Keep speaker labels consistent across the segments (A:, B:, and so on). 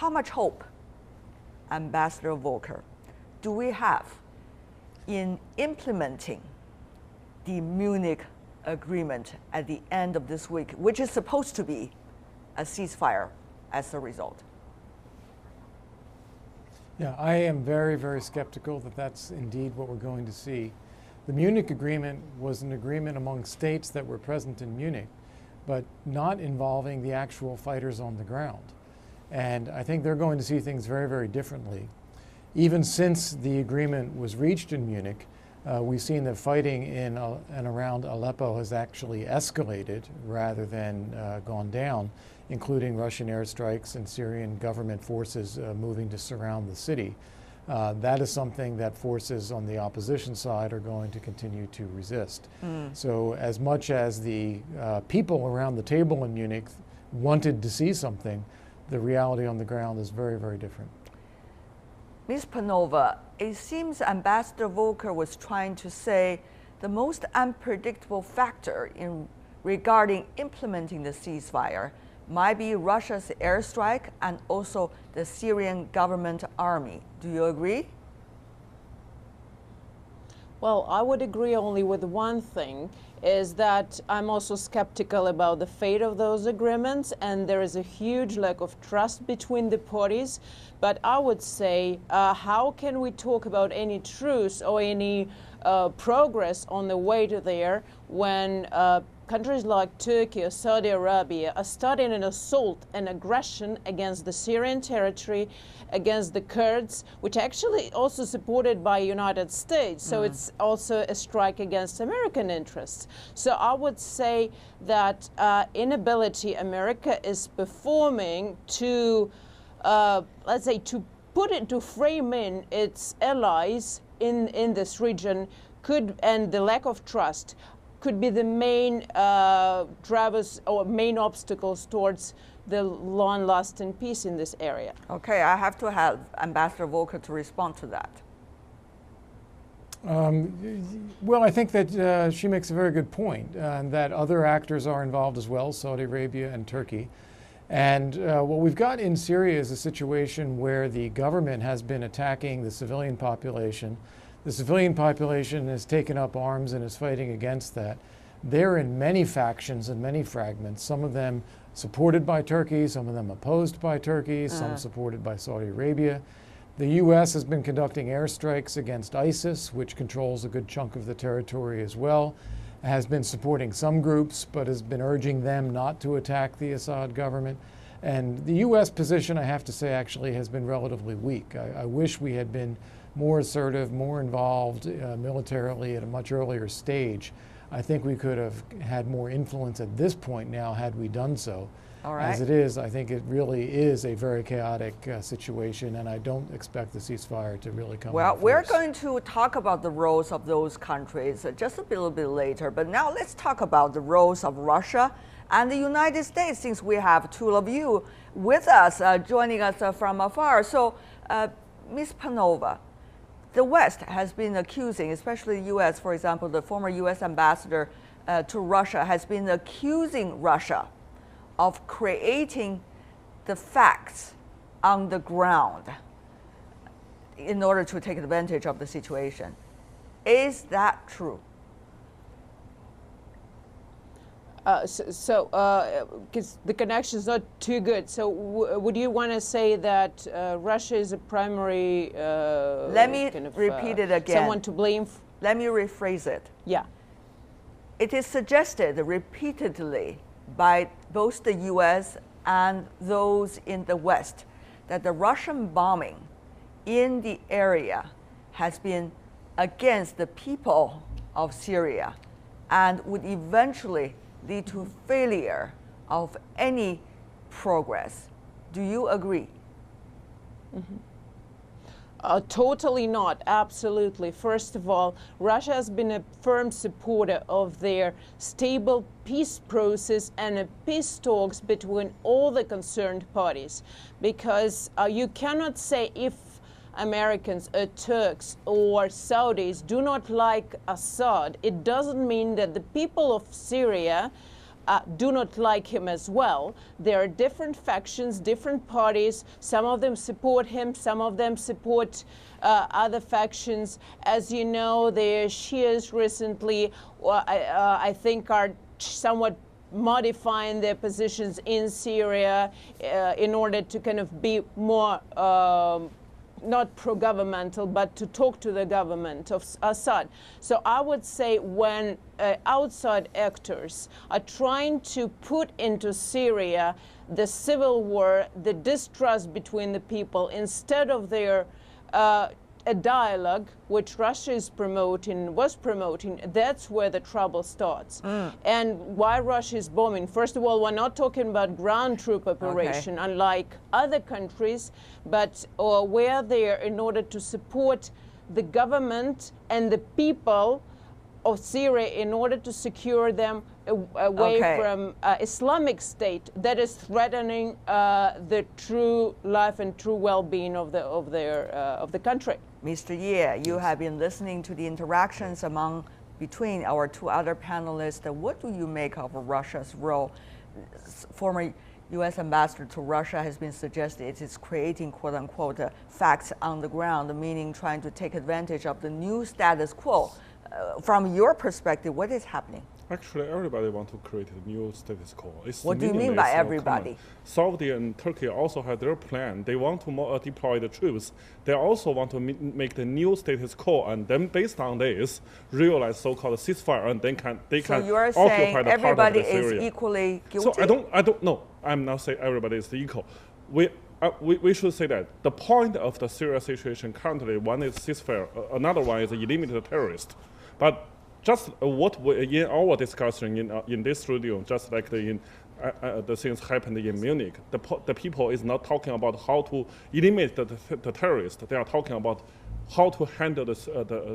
A: how much hope, Ambassador Volker, do we have in implementing the Munich agreement at the end of this week, which is supposed to be a ceasefire as a result?
B: Yeah, I am very, very skeptical that that's indeed what we're going to see. The Munich agreement was an agreement among states that were present in Munich, but not involving the actual fighters on the ground. And I think they're going to see things very, very differently. Even since the agreement was reached in Munich, we've seen that fighting in and around Aleppo has actually escalated rather than gone down, including Russian airstrikes and Syrian government forces moving to surround the city. That is something that forces on the opposition side are going to continue to resist. So as much as the people around the table in Munich wanted to see something, the reality on the ground is very, very different.
A: Ms. Panova, it seems Ambassador Volker was trying to say the most unpredictable factor regarding implementing the ceasefire might be Russia's airstrike and also the Syrian government army. Do you agree?
C: Well, I would agree only with one thing, is that I'm also skeptical about the fate of those agreements, and there is a huge lack of trust between the parties. But I would say, how can we talk about any truce or any progress on the way to there when countries like Turkey or Saudi Arabia are starting an assault and aggression against the Syrian territory, against the Kurds, which actually also supported by United States. So it's also a strike against American interests. So I would say that inability America is performing to, let's say, to frame in its allies in this region and the lack of trust could be the main drivers or main obstacles towards the long-lasting peace in this area.
A: Okay, I have to have Ambassador Volker to respond to that.
B: Well, I think that she makes a very good point, that other actors are involved as well, Saudi Arabia and Turkey. And what we've got in Syria is a situation where the government has been attacking the civilian population. The civilian population has taken up arms and is fighting against that. They're in many factions and many fragments, some of them supported by Turkey, some of them opposed by Turkey, some supported by Saudi Arabia. The U.S. has been conducting airstrikes against ISIS, which controls a good chunk of the territory as well, has been supporting some groups, but has been urging them not to attack the Assad government. And the U.S. position, I have to say, actually has been relatively weak. I wish we had been more assertive, more involved militarily at a much earlier stage. I think we could have had more influence at this point now had we done so.
A: All right.
B: As it is, I think it really is a very chaotic situation, and I don't expect the ceasefire to really come.
A: Well, we're going to talk about the roles of those countries just a little bit later, but now let's talk about the roles of Russia and the United States, since we have two of you with us, joining us from afar. So, Ms. Panova, the West has been accusing, especially the U.S., for example, the former U.S. ambassador to Russia has been accusing Russia of creating the facts on the ground in order to take advantage of the situation. Is that true?
C: Because the connection is not too good. So would you want to say that Russia is a primary
A: Let me repeat it again.
C: Someone to blame?
A: Let me rephrase it.
C: Yeah.
A: It is suggested repeatedly by both the U.S. and those in the West that the Russian bombing in the area has been against the people of Syria and would eventually lead to failure of any progress. Do you agree?
C: Totally not, absolutely. First of all, Russia has been a firm supporter of their stable peace process and peace talks between all the concerned parties, because you cannot say if Americans or Turks or Saudis do not like Assad, it doesn't mean that the people of Syria do not like him as well. There are different factions, different parties. Some of them support him, some of them support other factions. As you know, the Shias recently, I think, are somewhat modifying their positions in Syria in order to kind of be more not pro-governmental, but to talk to the government of Assad. So I would say when outside actors are trying to put into Syria the civil war, the distrust between the people, instead of their a dialogue, which Russia is was promoting, that's where the trouble starts. And why Russia is bombing? First of all, we're not talking about ground troop operation, unlike other countries, but we're there in order to support the government and the people of Syria in order to secure them away from Islamic State that is threatening the true life and true well-being of the country.
A: Mr. Ye, you have been listening to the interactions between our two other panelists. What do you make of Russia's role? Former U.S. ambassador to Russia has been suggested it is creating, quote unquote, facts on the ground, meaning trying to take advantage of the new status quo. From your perspective, what is happening?
D: Actually, everybody wants to create a new status quo.
A: What do you mean by everybody?
D: Saudi and Turkey also have their plan. They want to deploy the troops. They also want to make the new status quo, and then based on this, realize so-called ceasefire, and then they can
A: So you are
D: occupy
A: saying
D: the
A: everybody
D: part of
A: is equally guilty?
D: So I don't know. I'm not saying everybody is equal. We should say that the point of the Syria situation currently, one is ceasefire, another one is eliminate the terrorists. But just what in our discussion in this studio, just like the things happened in Munich, the people is not talking about how to eliminate the terrorists. They are talking about how to handle the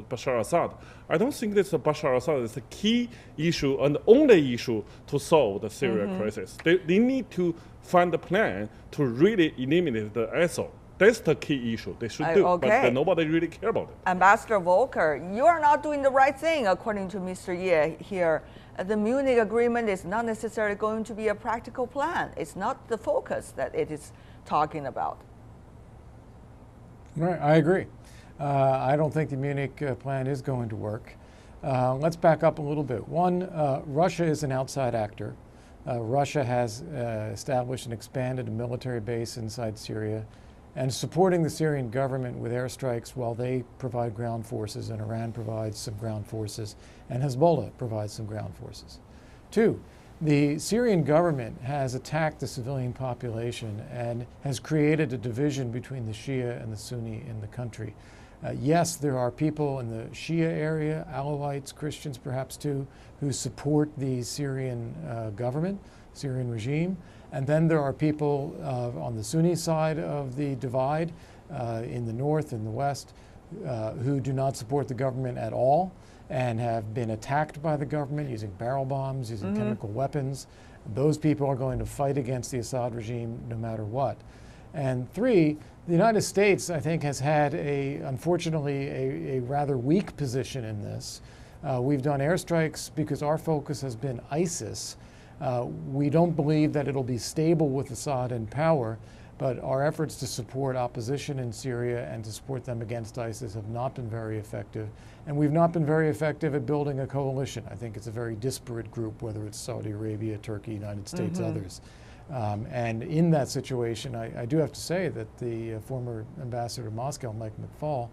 D: Bashar Assad. I don't think this Bashar Assad is the key issue and the only issue to solve the Syria crisis. They need to find a plan to really eliminate the ISIL. That's the key issue they should do, but nobody really care about it.
A: Ambassador Volker, you are not doing the right thing, according to Mr. Ye here. The Munich agreement is not necessarily going to be a practical plan. It's not the focus that it is talking about.
B: Right, I agree. I don't think the Munich plan is going to work. Let's back up a little bit. One, Russia is an outside actor. Russia has established and expanded a military base inside Syria and supporting the Syrian government with airstrikes while they provide ground forces, and Iran provides some ground forces, and Hezbollah provides some ground forces. Two, the Syrian government has attacked the civilian population and has created a division between the Shia and the Sunni in the country. Yes, there are people in the Shia area, Alawites, Christians perhaps too, who support the Syrian government, Syrian regime. And then there are people on the Sunni side of the divide in the north and the west who do not support the government at all and have been attacked by the government using barrel bombs, using chemical weapons. Those people are going to fight against the Assad regime no matter what. And three, the United States, I think, has had unfortunately, a rather weak position in this. We've done airstrikes because our focus has been ISIS. We don't believe that it'll be stable with Assad in power, but our efforts to support opposition in Syria and to support them against ISIS have not been very effective. And we've not been very effective at building a coalition. I think it's a very disparate group, whether it's Saudi Arabia, Turkey, United States, others. And in that situation, I do have to say that the former ambassador to Moscow, Mike McFaul,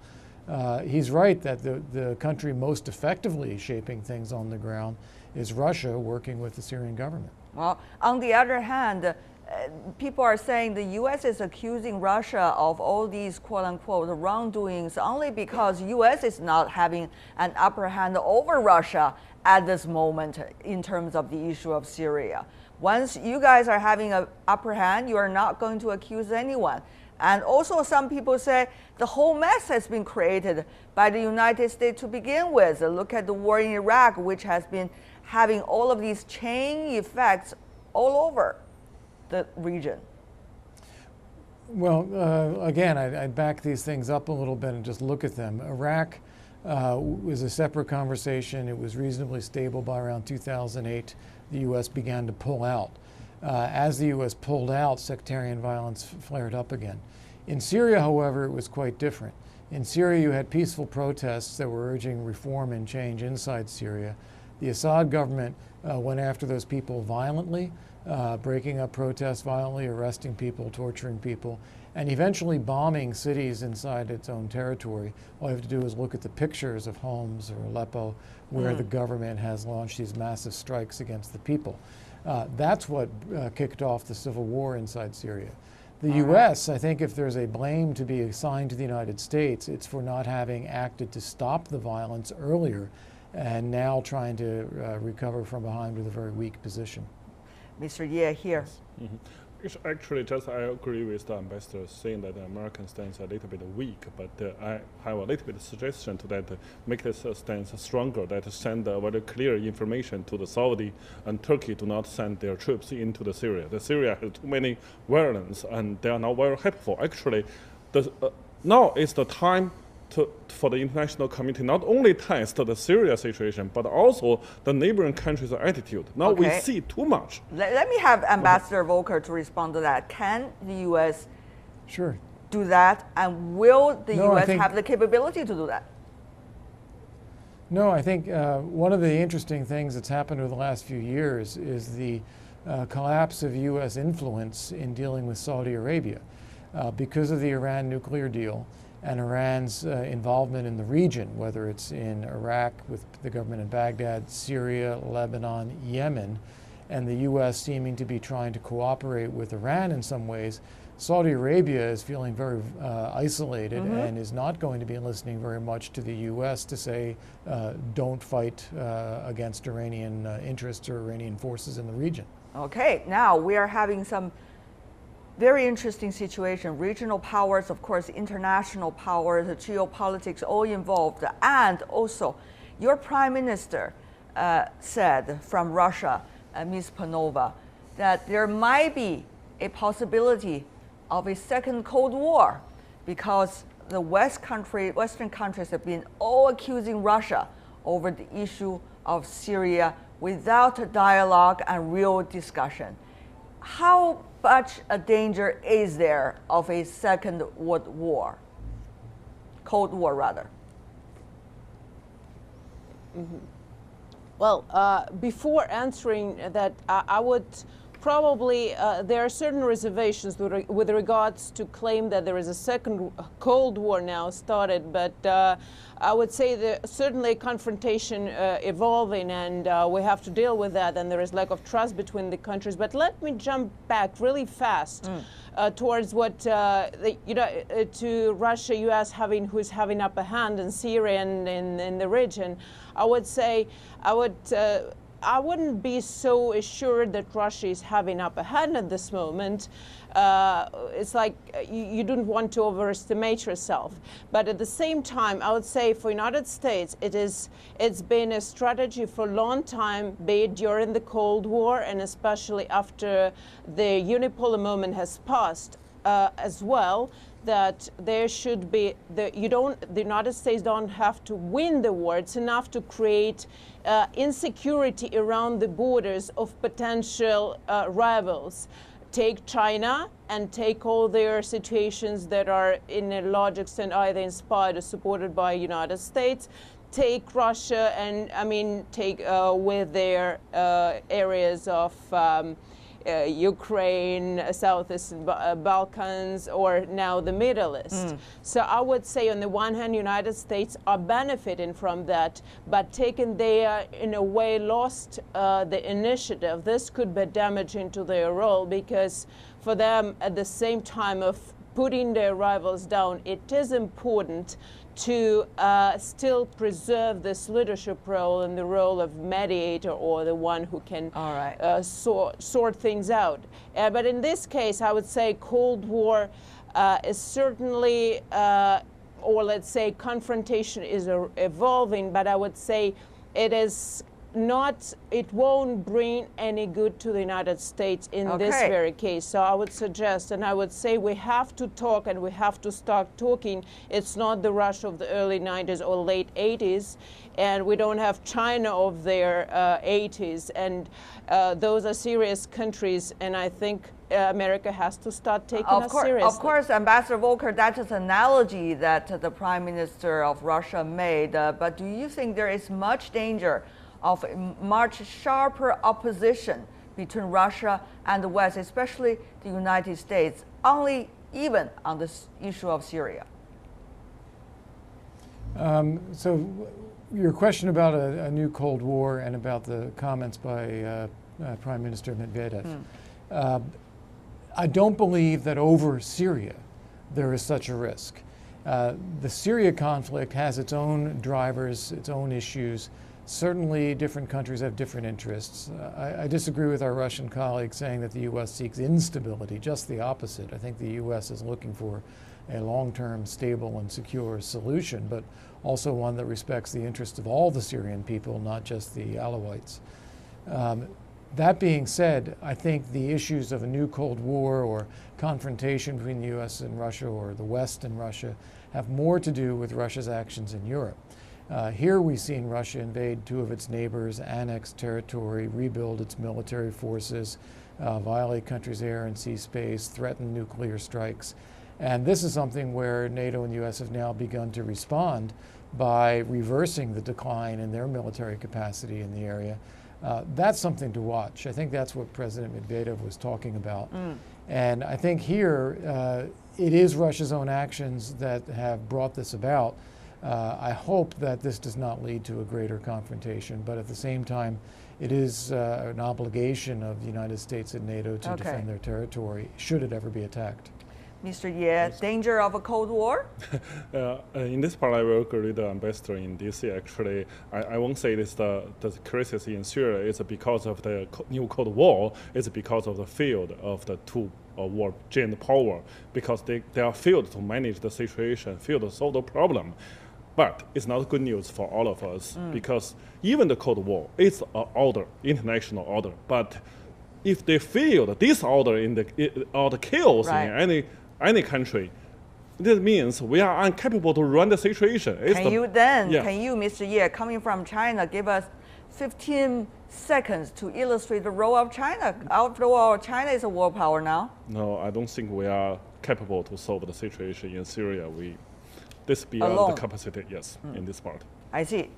B: he's right that the country most effectively shaping things on the ground is Russia working with the Syrian government.
A: Well, on the other hand, people are saying the U.S. is accusing Russia of all these quote-unquote wrongdoings only because U.S. is not having an upper hand over Russia at this moment in terms of the issue of Syria. Once you guys are having an upper hand, you are not going to accuse anyone. And also some people say the whole mess has been created by the United States to begin with. Look at the war in Iraq, which has been having all of these chain effects all over the region.
B: Well, again, I'd back these things up a little bit and just look at them. Iraq was a separate conversation. It was reasonably stable by around 2008. the U.S. began to pull out. As the U.S. pulled out, sectarian violence flared up again. In Syria, however, it was quite different. In Syria, you had peaceful protests that were urging reform and change inside Syria. The Assad government went after those people violently, breaking up protests violently, arresting people, torturing people, and eventually bombing cities inside its own territory. All you have to do is look at the pictures of Homs or Aleppo, where the government has launched these massive strikes against the people. That's what kicked off the civil war inside Syria. The U.S., I think if there's a blame to be assigned to the United States, it's for not having acted to stop the violence earlier and now trying to recover from behind with a very weak position.
A: Mr. Ye here.
D: It's actually, just I agree with the ambassador saying that the American stance is a little bit weak, but I have a little bit of suggestion to that make this stance stronger, that send very clear information to the Saudi and Turkey to not send their troops into the Syria. The Syria has too many violence and they are not very helpful. Actually, now is the time for the international community not only test the Syria situation, but also the neighboring countries' attitude. Now we see too much.
A: Let me have Ambassador Volker to respond to that. Can the U.S. do that, and will the U.S. have the capability to do that?
B: No, I think one of the interesting things that's happened over the last few years is the collapse of U.S. influence in dealing with Saudi Arabia because of the Iran nuclear deal and Iran's involvement in the region, whether it's in Iraq with the government in Baghdad, Syria, Lebanon, Yemen, and the U.S. seeming to be trying to cooperate with Iran in some ways. Saudi Arabia is feeling very isolated and is not going to be listening very much to the U.S. to say, don't fight against Iranian interests or Iranian forces in the region.
A: Okay, now we are having some very interesting situation. Regional powers, of course, international powers, the geopolitics, all involved. And also, your prime minister said from Russia, Ms. Panova, that there might be a possibility of a second Cold War because the Western countries have been all accusing Russia over the issue of Syria without a dialogue and real discussion. How much a danger is there of a second World War? Cold War, rather.
C: Well, before answering that, I would probably, there are certain reservations with regards to claim that there is a second Cold War now started, but I would say that certainly confrontation evolving, and we have to deal with that, and there is lack of trust between the countries. But let me jump back really fast towards what, to Russia, US who's having upper hand in Syria and in the region. I would say, I wouldn't be so assured that Russia is having upper hand at this moment. It's like you don't want to overestimate yourself. But at the same time, I would say for United States, it's been a strategy for a long time, be it during the Cold War and especially after the unipolar moment has passed as well, that there should be, the United States don't have to win the war. It's enough to create insecurity around the borders of potential rivals. Take China and take all their situations that are in a large extent either inspired or supported by United States. Take Russia and take with their areas of Ukraine, Southeastern Balkans, or now the Middle East. So I would say on the one hand, United States are benefiting from that, but taken they in a way lost the initiative. This could be damaging to their role because for them at the same time of putting their rivals down, it is important to still preserve this leadership role and the role of mediator or the one who can sort things out. But in this case, I would say Cold War is certainly, or let's say confrontation is evolving, but I would say it is it won't bring any good to the United States in this very case. So I would suggest, and I would say, we have to talk and we have to start talking. It's not the Russia of the early 90s or late 80s, and we don't have China of their 80s, and those are serious countries, and I think America has to start taking us seriously.
A: Of course, Ambassador Volker, that is an analogy that the Prime Minister of Russia made, but do you think there is much danger of much sharper opposition between Russia and the West, especially the United States, only even on this issue of Syria?
B: So your question about a new Cold War and about the comments by Prime Minister Medvedev. I don't believe that over Syria there is such a risk. The Syria conflict has its own drivers, its own issues. Certainly different countries have different interests. I disagree with our Russian colleagues saying that the U.S. seeks instability, just the opposite. I think the U.S. is looking for a long-term, stable and secure solution, but also one that respects the interests of all the Syrian people, not just the Alawites. That being said, I think the issues of a new Cold War or confrontation between the U.S. and Russia or the West and Russia have more to do with Russia's actions in Europe. Here we've seen Russia invade two of its neighbors, annex territory, rebuild its military forces, violate countries' air and sea space, threaten nuclear strikes. And this is something where NATO and the U.S. have now begun to respond by reversing the decline in their military capacity in the area. That's something to watch. I think that's what President Medvedev was talking about. And I think here it is Russia's own actions that have brought this about. I hope that this does not lead to a greater confrontation, but at the same time, it is an obligation of the United States and NATO to defend their territory, should it ever be attacked.
A: Mr. Ye, danger of a Cold War?
D: In this part, I will agree with the ambassador in DC. Actually, I won't say this the crisis in Syria is because of the new Cold War. It's because of the field of the two world giant power, because they are failed to manage the situation, failed to solve the problem. But it's not good news for all of us, because even the Cold War is an order, international order. But if they fail this order in the chaos in any country, this means we are incapable to run the situation.
A: Can you, Mr. Ye, coming from China, give us 15 seconds to illustrate the role of China? After all, China is a world power now.
D: No, I don't think we are capable to solve the situation in Syria. This beyond the capacity, in this part.
A: I see.